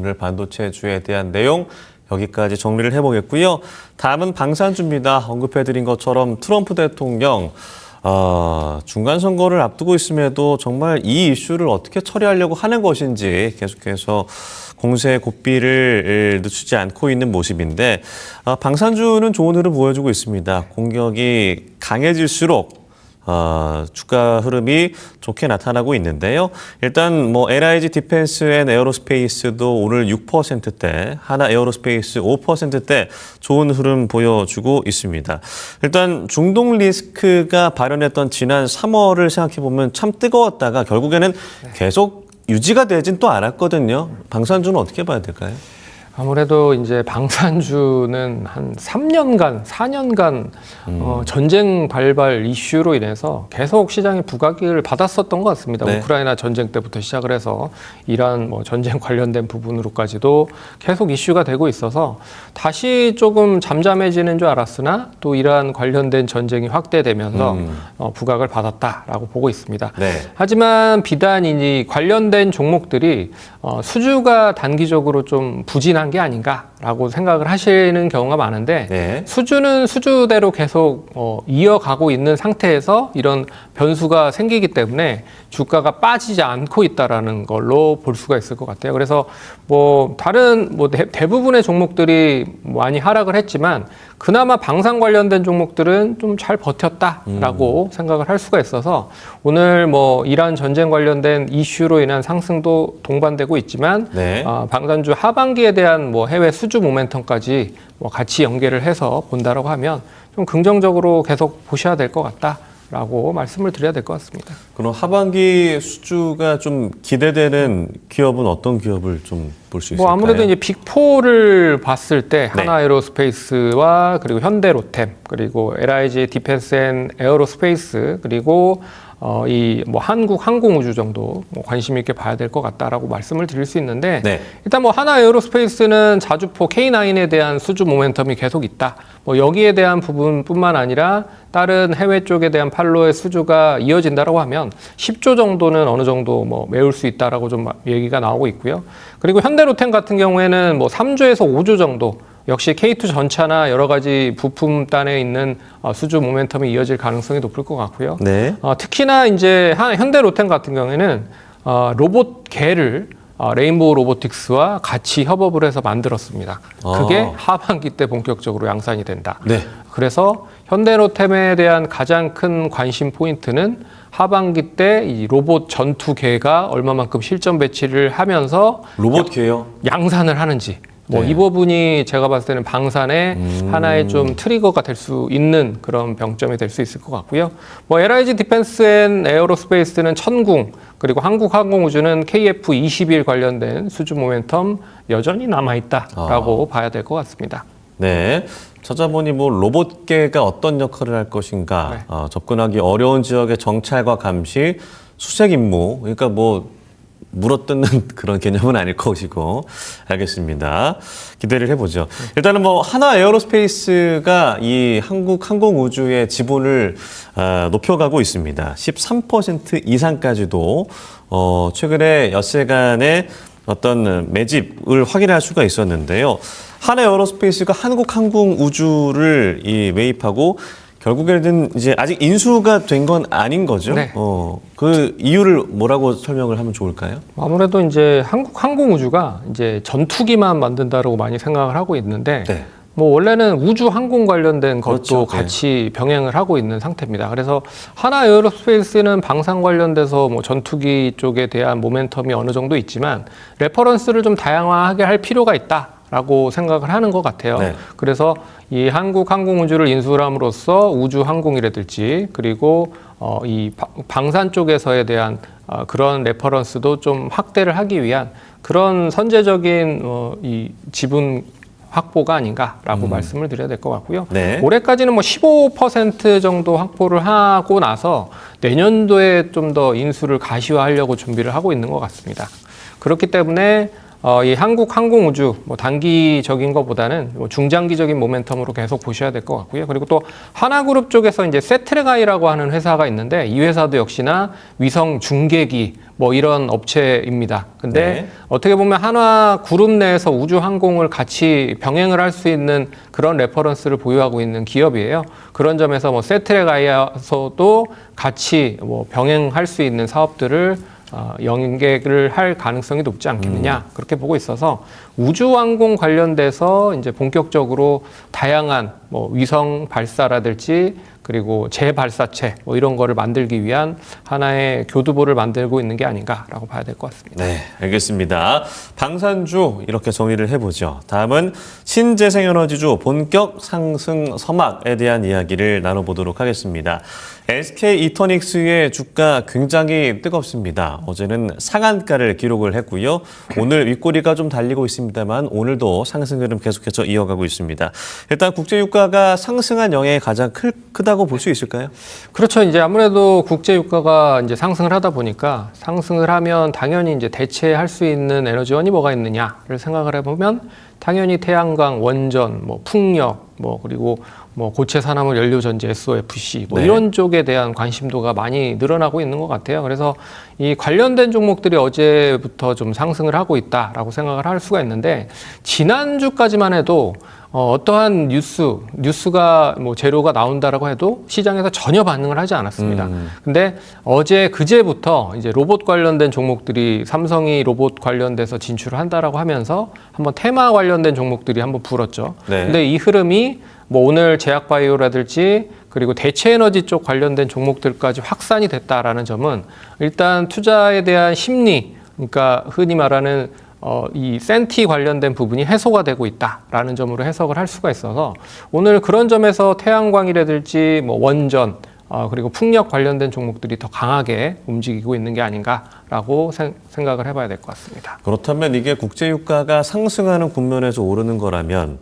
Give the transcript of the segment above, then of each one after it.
오늘 반도체주에 대한 내용 여기까지 정리를 해보겠고요. 다음은 방산주입니다. 언급해드린 것처럼 트럼프 대통령 중간 선거를 앞두고 있음에도 정말 이 이슈를 어떻게 처리하려고 하는 것인지 계속해서 공세의 고삐를 늦추지 않고 있는 모습인데 방산주는 좋은 흐름 보여주고 있습니다. 공격이 강해질수록 주가 흐름이 좋게 나타나고 있는데요. 일단 LIG 디펜스 앤 에어로스페이스도 오늘 6%대, 하나 에어로스페이스 5%대 좋은 흐름 보여주고 있습니다. 일단 중동 리스크가 발현했던 지난 3월을 생각해 보면 참 뜨거웠다가 결국에는 계속 유지가 되진 또 않았거든요. 방산주는 어떻게 봐야 될까요? 아무래도 이제 방산주는 한 3년간, 4년간 전쟁 발발 이슈로 인해서 계속 시장에 부각을 받았었던 것 같습니다. 네. 우크라이나 전쟁 때부터 시작을 해서 이란 전쟁 관련된 부분으로까지도 계속 이슈가 되고 있어서 다시 조금 잠잠해지는 줄 알았으나 또 이란 관련된 전쟁이 확대되면서 부각을 받았다라고 보고 있습니다. 네. 하지만 비단 이 관련된 종목들이 수주가 단기적으로 좀 부진한 게 아닌가라고 생각을 하시는 경우가 많은데 네. 수주는 수주대로 계속 이어가고 있는 상태에서 이런 변수가 생기기 때문에 주가가 빠지지 않고 있다라는 걸로 볼 수가 있을 것 같아요. 그래서 다른 대부분의 종목들이 많이 하락을 했지만 그나마 방산 관련된 종목들은 좀 잘 버텼다라고 생각을 할 수가 있어서 오늘 이란 전쟁 관련된 이슈로 인한 상승도 동반되고 있지만 네. 방산주 하반기에 대한 해외 수주 모멘텀까지 같이 연계를 해서 본다라고 하면 좀 긍정적으로 계속 보셔야 될 것 같다라고 말씀을 드려야 될 것 같습니다. 그럼 하반기 수주가 좀 기대되는 기업은 어떤 기업을 좀 볼 수 있을까요? 아무래도 이제 빅4를 봤을 때 네. 하나에어로스페이스와 그리고 현대로템 그리고 LIG 디펜스 앤 에어로스페이스 그리고 한국항공우주 정도 관심 있게 봐야 될 것 같다라고 말씀을 드릴 수 있는데 네. 일단 하나에어로스페이스는 자주포 K9에 대한 수주 모멘텀이 계속 있다. 여기에 대한 부분뿐만 아니라 다른 해외 쪽에 대한 팔로의 수주가 이어진다라고 하면 10조 정도는 어느 정도 메울 수 있다라고 좀 얘기가 나오고 있고요. 그리고 현대로템 같은 경우에는 3조에서 5조 정도 역시 K2 전차나 여러 가지 부품단에 있는 수주 모멘텀이 이어질 가능성이 높을 것 같고요. 네. 특히나 이제 현대로템 같은 경우에는 로봇개를 레인보우 로보틱스와 같이 협업을 해서 만들었습니다. 그게 하반기 때 본격적으로 양산이 된다. 네. 그래서 현대로템에 대한 가장 큰 관심 포인트는 하반기 때 이 로봇 전투개가 얼마만큼 실전 배치를 하면서 로봇개요? 양산을 하는지 네. 이 부분이 제가 봤을 때는 방산의 하나의 좀 트리거가 될 수 있는 그런 병점이 될 수 있을 것 같고요. LIG 디펜스 앤 에어로스페이스는 천궁 그리고 한국항공우주는 KF-21 관련된 수주 모멘텀 여전히 남아있다라고 봐야 될 것 같습니다. 네. 찾아보니 로봇계가 어떤 역할을 할 것인가, 네. 접근하기 어려운 지역의 정찰과 감시, 수색 임무, 그러니까 물어뜯는 그런 개념은 아닐 것이고, 알겠습니다. 기대를 해보죠. 일단은 하나 에어로스페이스가 이 한국 항공우주의 지분을 높여가고 있습니다. 13% 이상까지도 최근에 엿새간의 어떤 매집을 확인할 수가 있었는데요. 하나 에어로스페이스가 한국 항공우주를 매입하고 결국에는 이제 아직 인수가 된 건 아닌 거죠. 네. 그 이유를 뭐라고 설명을 하면 좋을까요? 아무래도 이제 한국 항공우주가 이제 전투기만 만든다라고 많이 생각을 하고 있는데 네. 원래는 우주 항공 관련된 것도 그렇죠. 같이 병행을 하고 있는 상태입니다. 그래서 하나 에어로스페이스는 방산 관련돼서 전투기 쪽에 대한 모멘텀이 어느 정도 있지만 레퍼런스를 좀 다양하게 할 필요가 있다라고 생각을 하는 것 같아요. 네. 그래서 이 한국 항공우주를 인수를 함으로써 우주 항공이라든지 그리고 이 방산 쪽에서에 대한 그런 레퍼런스도 좀 확대를 하기 위한 그런 선제적인 이 지분 확보가 아닌가라고 말씀을 드려야 될 것 같고요. 네. 올해까지는 15% 정도 확보를 하고 나서 내년도에 좀 더 인수를 가시화하려고 준비를 하고 있는 것 같습니다. 그렇기 때문에 이 한국 항공우주 뭐 단기적인 것보다는 뭐 중장기적인 모멘텀으로 계속 보셔야 될 것 같고요. 그리고 또 하나그룹 쪽에서 이제 세트레가이라고 하는 회사가 있는데 이 회사도 역시나 위성 중계기 뭐 이런 업체입니다. 근데 네. 어떻게 어떻게 보면 한화그룹 내에서 우주 항공을 같이 병행을 할 수 있는 그런 레퍼런스를 보유하고 있는 기업이에요. 그런 점에서 뭐 세트레가이에서도 같이 뭐 병행할 수 있는 사업들을 연계를 할 가능성이 높지 않겠느냐 그렇게 보고 있어서 우주항공 관련돼서 이제 본격적으로 다양한 뭐 위성 발사라든지 그리고 재발사체 뭐 이런 거를 만들기 위한 하나의 교두보를 만들고 있는 게 아닌가라고 봐야 될 것 같습니다. 네, 알겠습니다. 방산주 이렇게 정리를 해보죠. 다음은 신재생에너지주 본격 상승 서막에 대한 이야기를 나눠보도록 하겠습니다. SK 이터닉스의 주가 굉장히 뜨겁습니다. 어제는 상한가를 기록을 했고요. 오늘 윗꼬리가 좀 달리고 있습니다만 오늘도 상승 흐름 계속해서 이어가고 있습니다. 일단 국제유가가 상승한 영향이 가장 크다고 볼 수 있을까요? 그렇죠. 이제 아무래도 국제 유가가 이제 상승을 하다 보니까 상승을 하면 당연히 이제 대체할 수 있는 에너지원이 뭐가 있느냐를 생각을 해보면 당연히 태양광, 원전, 뭐 풍력, 뭐 그리고 뭐 고체 산화물 연료 전지 SOFC 뭐 네. 이런 쪽에 대한 관심도가 많이 늘어나고 있는 것 같아요. 그래서 이 관련된 종목들이 어제부터 좀 상승을 하고 있다라고 생각을 할 수가 있는데 지난주까지만 해도 어떠한 뉴스가 뭐 재료가 나온다라고 해도 시장에서 전혀 반응을 하지 않았습니다. 근데 그제부터 이제 로봇 관련된 종목들이 삼성이 로봇 관련돼서 진출을 한다라고 하면서 한번 테마 관련된 종목들이 한번 불었죠. 네. 근데 이 흐름이 뭐 오늘 제약바이오라든지 그리고 대체에너지 쪽 관련된 종목들까지 확산이 됐다라는 점은 일단 투자에 대한 심리, 그러니까 흔히 말하는 이 센티 관련된 부분이 해소가 되고 있다라는 점으로 해석을 할 수가 있어서 오늘 그런 점에서 태양광이라든지 뭐 원전 그리고 풍력 관련된 종목들이 더 강하게 움직이고 있는 게 아닌가라고 생각을 해봐야 될 것 같습니다. 그렇다면 이게 국제유가가 상승하는 국면에서 오르는 거라면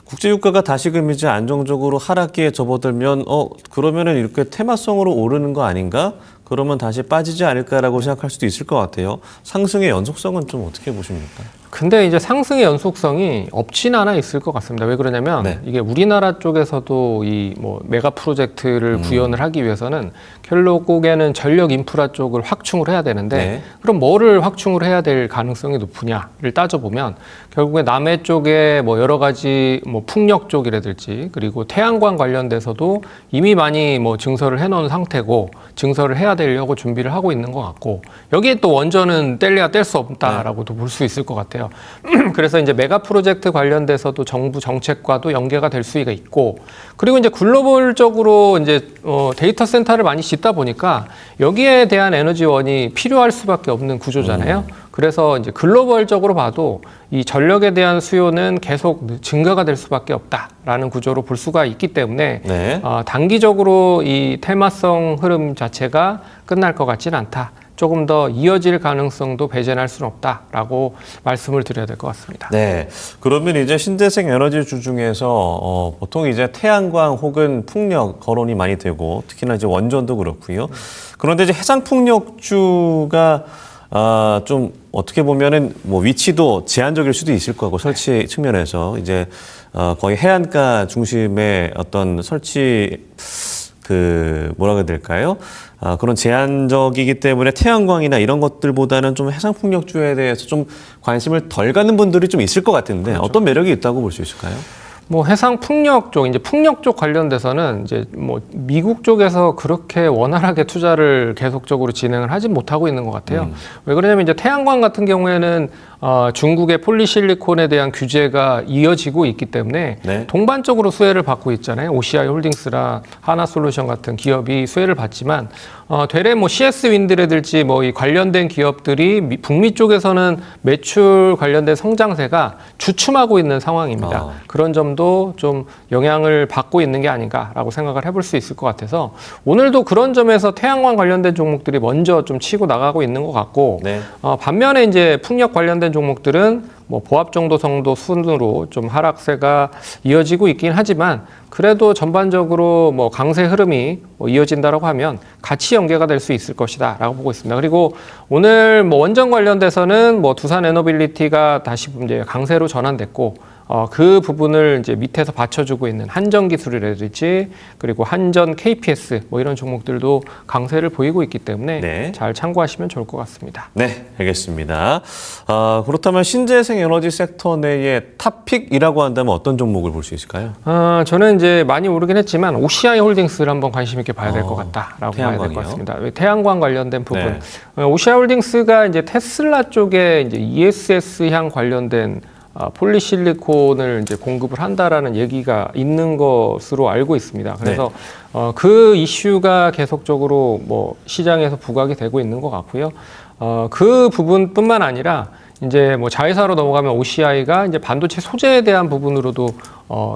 국제유가가 다시금 이제 안정적으로 하락기에 접어들면 그러면은 이렇게 테마성으로 오르는 거 아닌가? 그러면 다시 빠지지 않을까라고 생각할 수도 있을 것 같아요. 상승의 연속성은 좀 어떻게 보십니까? 근데 이제 상승의 연속성이 없진 않아 있을 것 같습니다. 왜 그러냐면 네. 이게 우리나라 쪽에서도 이 뭐 메가 프로젝트를 구현을 하기 위해서는 결국에는 전력 인프라 쪽을 확충을 해야 되는데 네. 그럼 뭐를 확충을 해야 될 가능성이 높으냐를 따져보면 결국에 남해 쪽에 뭐 여러 가지 뭐 풍력 쪽이라든지 그리고 태양광 관련돼서도 이미 많이 뭐 증설을 해놓은 상태고 증설을 해야 되려고 준비를 하고 있는 것 같고 여기에 또 원전은 뗄래야 뗄 수 없다라고도 볼 수 있을 것 같아요. 그래서 이제 메가 프로젝트 관련돼서도 정부 정책과도 연계가 될 수가 있고 그리고 이제 글로벌적으로 이제 데이터 센터를 많이 짓다 보니까 여기에 대한 에너지원이 필요할 수밖에 없는 구조잖아요. 그래서 이제 글로벌적으로 봐도 이 전력에 대한 수요는 계속 증가가 될 수밖에 없다라는 구조로 볼 수가 있기 때문에 네. 단기적으로 이 테마성 흐름 자체가 끝날 것 같지는 않다. 조금 더 이어질 가능성도 배제할 수는 없다라고 말씀을 드려야 될 것 같습니다. 네. 그러면 이제 신재생 에너지주 중에서 보통 이제 태양광 혹은 풍력 거론이 많이 되고 특히나 이제 원전도 그렇고요. 그런데 이제 해상풍력주가 좀 어떻게 보면은 뭐 위치도 제한적일 수도 있을 거고 설치 측면에서 이제 거의 해안가 중심의 어떤 설치 뭐라고 해야 될까요? 그런 제한적이기 때문에 태양광이나 이런 것들보다는 좀 해상풍력주에 대해서 좀 관심을 덜 갖는 분들이 좀 있을 것 같은데 그렇죠. 어떤 매력이 있다고 볼 수 있을까요? 뭐 해상 풍력 쪽, 이제 풍력 쪽 관련돼서는 이제 뭐 미국 쪽에서 그렇게 원활하게 투자를 계속적으로 진행을 하지 못하고 있는 것 같아요. 왜 그러냐면 이제 태양광 같은 경우에는 중국의 폴리실리콘에 대한 규제가 이어지고 있기 때문에 네. 동반적으로 수혜를 받고 있잖아요. OCI 홀딩스라 하나솔루션 같은 기업이 수혜를 받지만 되레 뭐 CS 윈드라든지 뭐 이 관련된 기업들이 북미 쪽에서는 매출 관련된 성장세가 주춤하고 있는 상황입니다. 그런 점도 좀 영향을 받고 있는 게 아닌가라고 생각을 해볼 수 있을 것 같아서 오늘도 그런 점에서 태양광 관련된 종목들이 먼저 좀 치고 나가고 있는 것 같고 네. 반면에 이제 풍력 관련된 종목들은 뭐 보합 정도 성도 순으로 좀 하락세가 이어지고 있긴 하지만 그래도 전반적으로 뭐 강세 흐름이 뭐 이어진다라고 하면 같이 연계가 될 수 있을 것이다라고 보고 있습니다. 그리고 오늘 뭐 원전 관련돼서는 뭐 두산 에너빌리티가 다시 이제 강세로 전환됐고 그 부분을 이제 밑에서 받쳐주고 있는 한전기술이라든지 그리고 한전 KPS 뭐 이런 종목들도 강세를 보이고 있기 때문에 네. 잘 참고하시면 좋을 것 같습니다. 네, 알겠습니다. 그렇다면 신재생 에너지 섹터 내의 탑픽이라고 한다면 어떤 종목을 볼 수 있을까요? 저는 이제 많이 오르긴 했지만 OCI 홀딩스를 한번 관심 있게 봐야 될 것 같다라고 봐야 될 것 태양광이요? 같습니다. 태양광 관련된 부분. 네. OCI 홀딩스가 이제 테슬라 쪽에 이제 ESS향 관련된 폴리실리콘을 이제 공급을 한다라는 얘기가 있는 것으로 알고 있습니다. 그래서 그 이슈가 계속적으로 뭐 시장에서 부각이 되고 있는 것 같고요. 그 부분뿐만 아니라 이제 뭐 자회사로 넘어가면 OCI가 이제 반도체 소재에 대한 부분으로도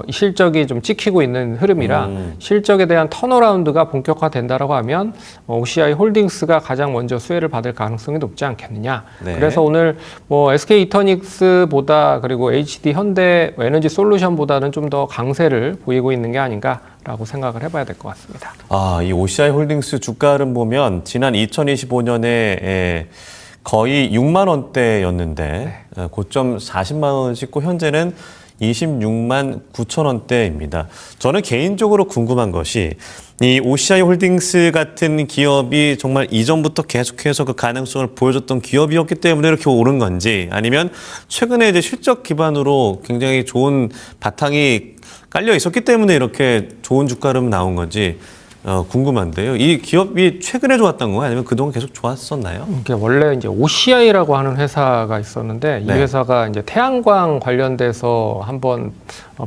실적이 좀 찍히고 있는 흐름이라 실적에 대한 턴어라운드가 본격화된다라고 하면 OCI 홀딩스가 가장 먼저 수혜를 받을 가능성이 높지 않겠느냐. 네. 그래서 오늘 뭐 SK 이터닉스보다 그리고 HD 현대 에너지 솔루션보다는 좀 더 강세를 보이고 있는 게 아닌가라고 생각을 해봐야 될 것 같습니다. 이 OCI 홀딩스 주가를 보면 지난 2025년에 거의 6만 원대였는데 고점 40만 원을 찍고 현재는 26만 9천 원대입니다. 저는 개인적으로 궁금한 것이 이 OCI 홀딩스 같은 기업이 정말 이전부터 계속해서 그 가능성을 보여줬던 기업이었기 때문에 이렇게 오른 건지 아니면 최근에 이제 실적 기반으로 굉장히 좋은 바탕이 깔려 있었기 때문에 이렇게 좋은 주가름 나온 건지 궁금한데요. 이 기업이 최근에 좋았던 건가요? 아니면 그동안 계속 좋았었나요? 이게 원래 이제 OCI라고 하는 회사가 있었는데 이 네. 회사가 이제 태양광 관련돼서 한번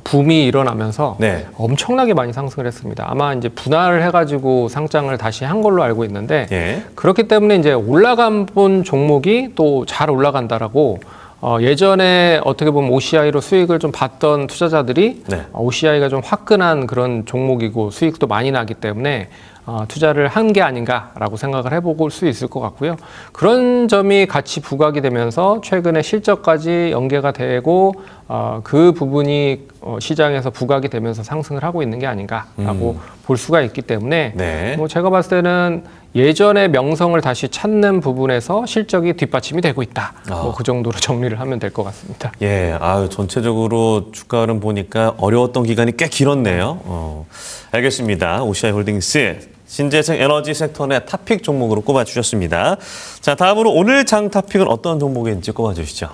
붐이 일어나면서 네. 엄청나게 많이 상승을 했습니다. 아마 이제 분할을 해가지고 상장을 다시 한 걸로 알고 있는데 예. 그렇기 때문에 이제 올라간 본 종목이 또 잘 올라간다라고 예전에 어떻게 보면 OCI로 수익을 좀 봤던 투자자들이 네. OCI가 좀 화끈한 그런 종목이고 수익도 많이 나기 때문에 투자를 한 게 아닌가라고 생각을 해볼 수 있을 것 같고요. 그런 점이 같이 부각이 되면서 최근에 실적까지 연계가 되고 그 부분이 시장에서 부각이 되면서 상승을 하고 있는 게 아닌가라고 볼 수가 있기 때문에 네. 뭐 제가 봤을 때는 예전의 명성을 다시 찾는 부분에서 실적이 뒷받침이 되고 있다. 뭐 그 정도로 정리를 하면 될 것 같습니다. 예, 전체적으로 주가 흐름 보니까 어려웠던 기간이 꽤 길었네요. 알겠습니다. OCI 홀딩스 신재생 에너지 섹터 내 탑픽 종목으로 꼽아주셨습니다. 자, 다음으로 오늘 장 탑픽은 어떤 종목인지 꼽아주시죠.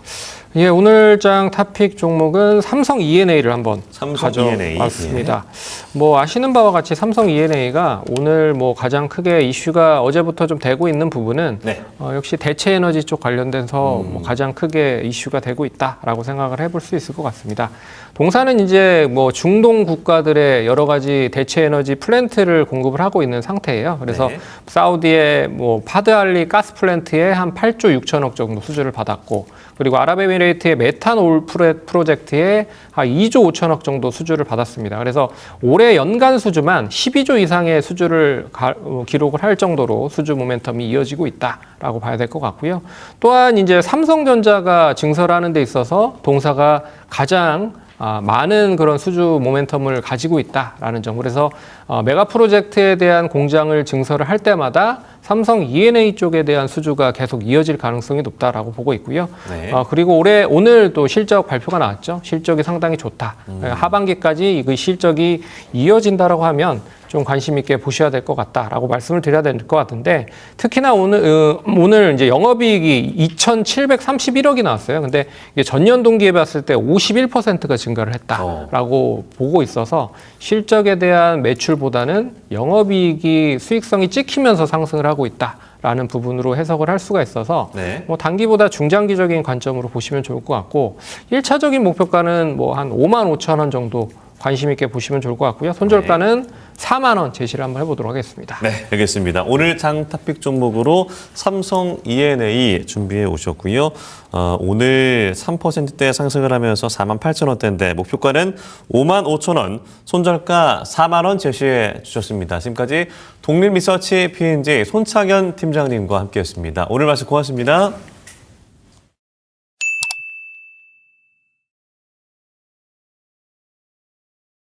예, 오늘 장 탑픽 종목은 삼성 E&A를 한번 삼성 E&A. 가져왔습니다. 뭐 아시는 바와 같이 삼성 E&A가 오늘 뭐 가장 크게 이슈가 어제부터 좀 되고 있는 부분은 네. 역시 대체 에너지 쪽 관련돼서 뭐 가장 크게 이슈가 되고 있다라고 생각을 해볼 수 있을 것 같습니다. 동사는 이제 뭐 중동 국가들의 여러 가지 대체 에너지 플랜트를 공급을 하고 있는 상태예요. 그래서 네. 사우디의 뭐 파드알리 가스 플랜트에 한 8조 6천억 정도 수주를 받았고 그리고 아랍에미레이트의 메탄올 프로젝트에 한 2조 5천억 정도 수주를 받았습니다. 그래서 올해 연간 수주만 12조 이상의 수주를 기록을 할 정도로 수주 모멘텀이 이어지고 있다라고 봐야 될 것 같고요. 또한 이제 삼성전자가 증설하는 데 있어서 동사가 가장 많은 그런 수주 모멘텀을 가지고 있다라는 점. 그래서 메가 프로젝트에 대한 공장을 증설을 할 때마다 삼성 E&A 쪽에 대한 수주가 계속 이어질 가능성이 높다라고 보고 있고요. 네. 그리고 오늘 또 실적 발표가 나왔죠. 실적이 상당히 좋다. 하반기까지 그 실적이 이어진다라고 하면 좀 관심 있게 보셔야 될 것 같다라고 말씀을 드려야 될 것 같은데 특히나 오늘 이제 영업이익이 2,731억이 나왔어요. 근데 이게 전년 동기에 봤을 때 51%가 증가를 했다라고 보고 있어서 실적에 대한 매출보다는 영업이익이 수익성이 찍히면서 상승을 하고 있다라는 부분으로 해석을 할 수가 있어서 네. 뭐 단기보다 중장기적인 관점으로 보시면 좋을 것 같고 1차적인 목표가는 뭐 한 5만 5천 원 정도 관심 있게 보시면 좋을 것 같고요. 손절가는 4만 원 제시를 한번 해보도록 하겠습니다. 네, 알겠습니다. 오늘 장 탑픽 종목으로 삼성 E&A 준비해 오셨고요. 오늘 3%대 상승을 하면서 4만 8천 원대인데 목표가는 5만 5천 원, 손절가 4만 원 제시해 주셨습니다. 지금까지 독립리서치 P&G 손창현 팀장님과 함께했습니다. 오늘 말씀 고맙습니다.